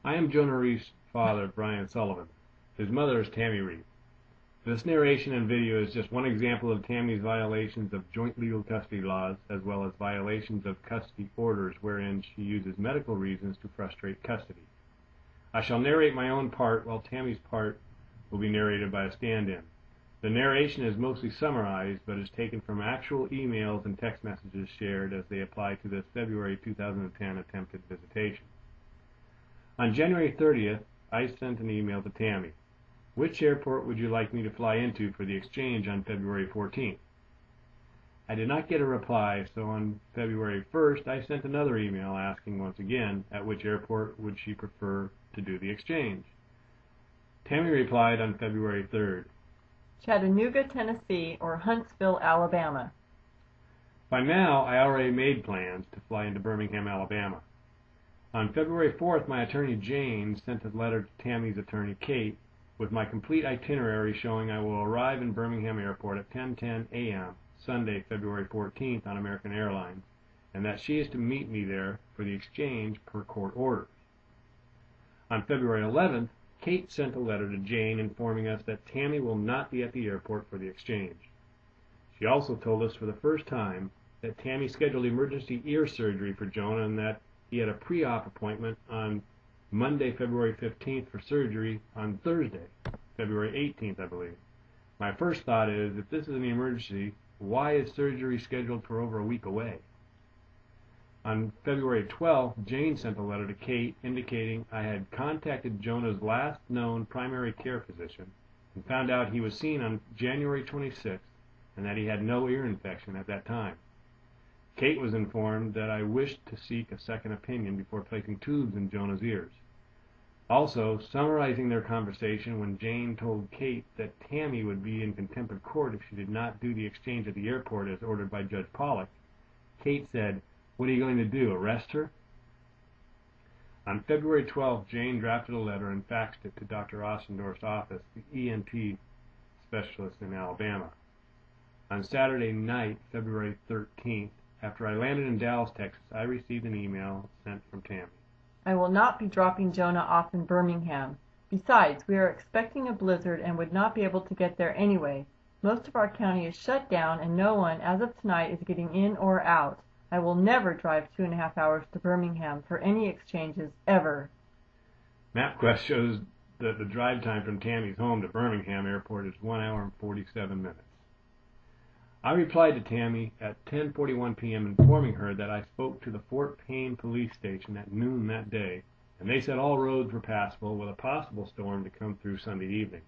I am Jonah Reef's father, Brian Sullivan. His mother is Tammy Reef. This narration and video is just one example of Tammy's violations of joint legal custody laws, as well as violations of custody orders wherein she uses medical reasons to frustrate custody. I shall narrate my own part, while Tammy's part will be narrated by a stand-in. The narration is mostly summarized, but is taken from actual emails and text messages shared as they apply to this February 2010 attempted visitation. On January 30th, I sent an email to Tammy. Which airport would you like me to fly into for the exchange on February 14th? I did not get a reply, so on February 1st, I sent another email asking once again at which airport would she prefer to do the exchange. Tammy replied on February 3rd. Chattanooga, Tennessee, or Huntsville, Alabama. By now, I already made plans to fly into Birmingham, Alabama. On February 4th, my attorney Jane sent a letter to Tammy's attorney Kate with my complete itinerary showing I will arrive in Birmingham Airport at 10:10 a.m. Sunday, February 14th on American Airlines, and that she is to meet me there for the exchange per court order. On February 11th, Kate sent a letter to Jane informing us that Tammy will not be at the airport for the exchange. She also told us for the first time that Tammy scheduled emergency ear surgery for Jonah and that he had a pre-op appointment on Monday, February 15th for surgery on Thursday, February 18th, I believe. My first thought is, if this is an emergency, why is surgery scheduled for over a week away? On February 12th, Jane sent a letter to Kate indicating I had contacted Jonah's last known primary care physician and found out he was seen on January 26th and that he had no ear infection at that time. Kate was informed that I wished to seek a second opinion before placing tubes in Jonah's ears. Also, summarizing their conversation when Jane told Kate that Tammy would be in contempt of court if she did not do the exchange at the airport as ordered by Judge Pollock, Kate said, "What are you going to do, arrest her?" On February 12th, Jane drafted a letter and faxed it to Dr. Ossendorf's office, the ENT specialist in Alabama. On Saturday night, February 13th, after I landed in Dallas, Texas, I received an email sent from Tammy. I will not be dropping Jonah off in Birmingham. Besides, we are expecting a blizzard and would not be able to get there anyway. Most of our county is shut down and no one, as of tonight, is getting in or out. I will never drive 2.5 hours to Birmingham for any exchanges, ever. MapQuest shows that the drive time from Tammy's home to Birmingham Airport is 1 hour and 47 minutes. I replied to Tammy at 10:41 p.m. informing her that I spoke to the Fort Payne police station at noon that day, and they said all roads were passable with a possible storm to come through Sunday evening.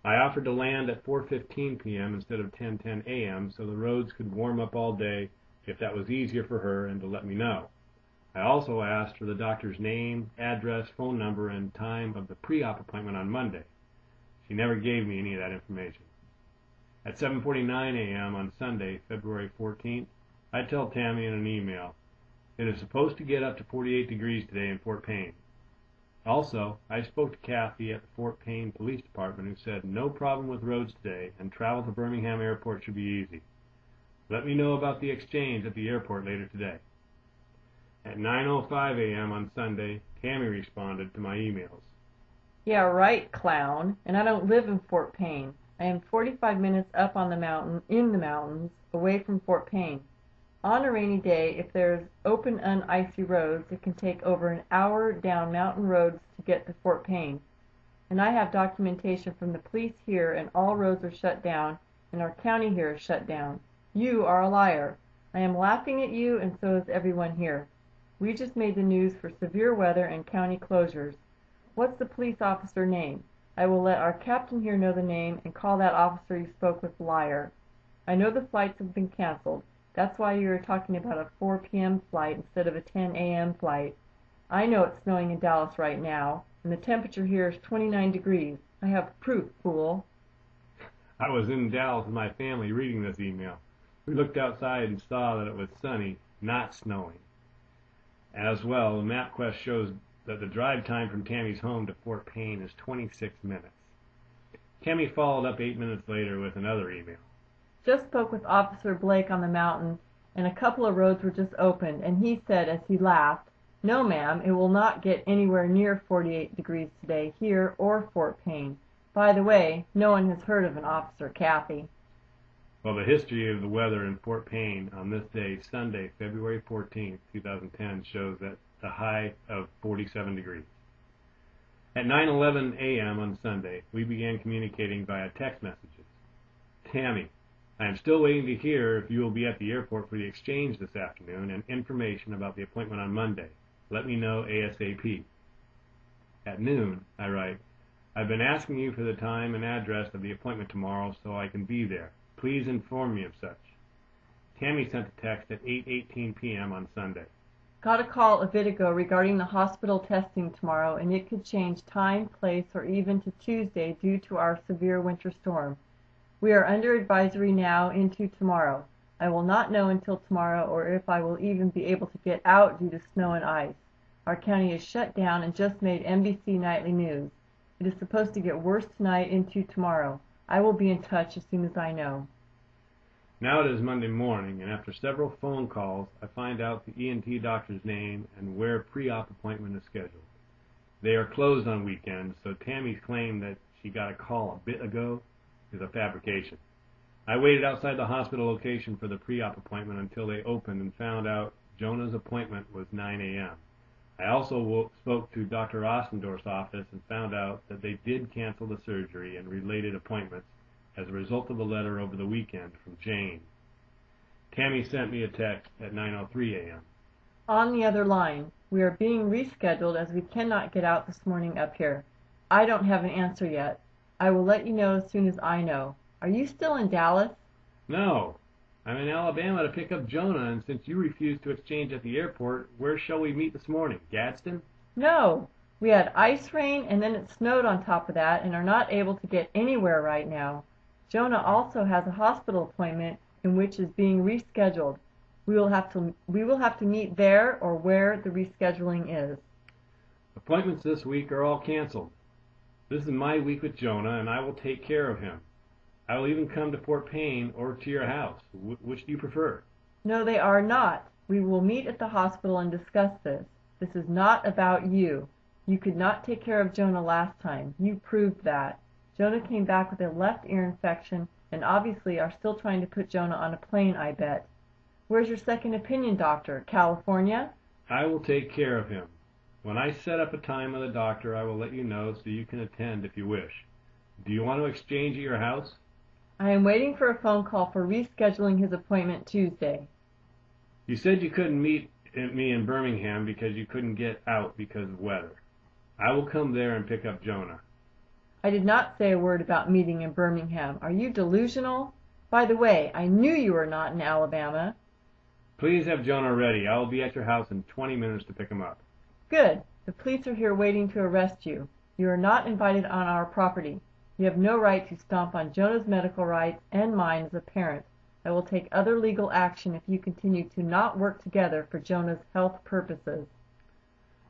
I offered to land at 4:15 p.m. instead of 10:10 a.m. so the roads could warm up all day if that was easier for her and to let me know. I also asked for the doctor's name, address, phone number, and time of the pre-op appointment on Monday. She never gave me any of that information. At 7:49 a.m. on Sunday, February 14th, I tell Tammy in an email, "It is supposed to get up to 48 degrees today in Fort Payne." Also, I spoke to Kathy at the Fort Payne Police Department who said no problem with roads today and travel to Birmingham Airport should be easy. Let me know about the exchange at the airport later today. At 9:05 a.m. on Sunday, Tammy responded to my emails. Yeah, right, clown. And I don't live in Fort Payne. I am 45 minutes up on the mountain, in the mountains, away from Fort Payne. On a rainy day, if there's open, unicy roads, it can take over an hour down mountain roads to get to Fort Payne. And I have documentation from the police here, and all roads are shut down, and our county here is shut down. You are a liar. I am laughing at you, and so is everyone here. We just made the news for severe weather and county closures. What's the police officer name? I will let our captain here know the name and call that officer you spoke with liar. I know the flights have been canceled. That's why you are talking about a 4 p.m. flight instead of a 10 a.m. flight. I know it's snowing in Dallas right now, and the temperature here is 29 degrees. I have proof, fool. I was in Dallas with my family reading this email. We looked outside and saw that it was sunny, not snowing. As well, MapQuest shows that the drive time from Tammy's home to Fort Payne is 26 minutes. Tammy followed up 8 minutes later with another email. Just spoke with Officer Blake on the mountain, and a couple of roads were just opened, and he said, as he laughed, No, ma'am, it will not get anywhere near 48 degrees today here or Fort Payne. By the way, no one has heard of an Officer Kathy. Well, the history of the weather in Fort Payne on this day, Sunday, February 14th, 2010, shows that the high of 47 degrees. At 9:11 a.m. on Sunday, we began communicating via text messages. Tammy, I am still waiting to hear if you will be at the airport for the exchange this afternoon and information about the appointment on Monday. Let me know ASAP. At noon, I write, I've been asking you for the time and address of the appointment tomorrow so I can be there. Please inform me of such. Tammy sent a text at 8:18 p.m. on Sunday. Got a call a bit ago regarding the hospital testing tomorrow, and it could change time, place, or even to Tuesday due to our severe winter storm. We are under advisory now into tomorrow. I will not know until tomorrow or if I will even be able to get out due to snow and ice. Our county is shut down and just made NBC Nightly News. It is supposed to get worse tonight into tomorrow. I will be in touch as soon as I know. Now it is Monday morning, and after several phone calls, I find out the ENT doctor's name and where pre-op appointment is scheduled. They are closed on weekends, so Tammy's claim that she got a call a bit ago is a fabrication. I waited outside the hospital location for the pre-op appointment until they opened and found out Jonah's appointment was 9 a.m. I also spoke to Dr. Ostendorf's office and found out that they did cancel the surgery and related appointments as a result of a letter over the weekend from Jane. Tammy sent me a text at 9:03 a.m. On the other line, we are being rescheduled as we cannot get out this morning up here. I don't have an answer yet. I will let you know as soon as I know. Are you still in Dallas? No, I'm in Alabama to pick up Jonah, and since you refused to exchange at the airport, where shall we meet this morning? Gadsden? No. We had ice rain and then it snowed on top of that and are not able to get anywhere right now. Jonah also has a hospital appointment in which is being rescheduled. We will have to meet there or where the rescheduling is. Appointments this week are all canceled. This is my week with Jonah, and I will take care of him. I will even come to Fort Payne or to your house. Which do you prefer? No, they are not. We will meet at the hospital and discuss this. This is not about you. You could not take care of Jonah last time. You proved that. Jonah came back with a left ear infection and obviously are still trying to put Jonah on a plane, I bet. Where's your second opinion doctor? California? I will take care of him. When I set up a time with a doctor, I will let you know so you can attend if you wish. Do you want to exchange at your house? I am waiting for a phone call for rescheduling his appointment Tuesday. You said you couldn't meet me in Birmingham because you couldn't get out because of weather. I will come there and pick up Jonah. I did not say a word about meeting in Birmingham. Are you delusional? By the way, I knew you were not in Alabama. Please have Jonah ready. I will be at your house in 20 minutes to pick him up. Good. The police are here waiting to arrest you. You are not invited on our property. You have no right to stomp on Jonah's medical rights and mine as a parent. I will take other legal action if you continue to not work together for Jonah's health purposes.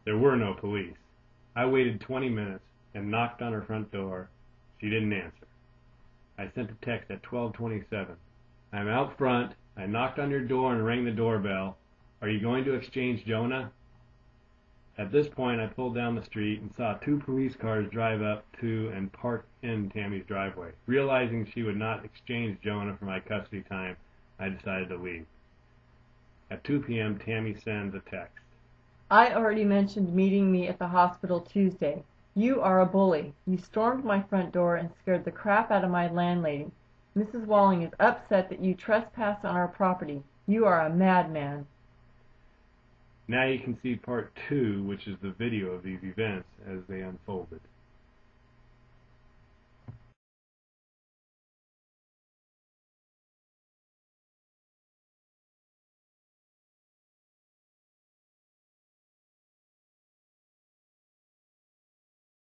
There were no police. I waited 20 minutes and knocked on her front door. She didn't answer. I sent a text at 12:27. I'm out front. I knocked on your door and rang the doorbell. Are you going to exchange Jonah? At this point, I pulled down the street and saw 2 police cars drive up to and park in Tammy's driveway. Realizing she would not exchange Jonah for my custody time, I decided to leave. At 2 p.m., Tammy sends a text. I already mentioned meeting me at the hospital Tuesday. You are a bully. You stormed my front door and scared the crap out of my landlady. Mrs. Walling is upset that you trespassed on our property. You are a madman. Now you can see part 2, which is the video of these events as they unfolded.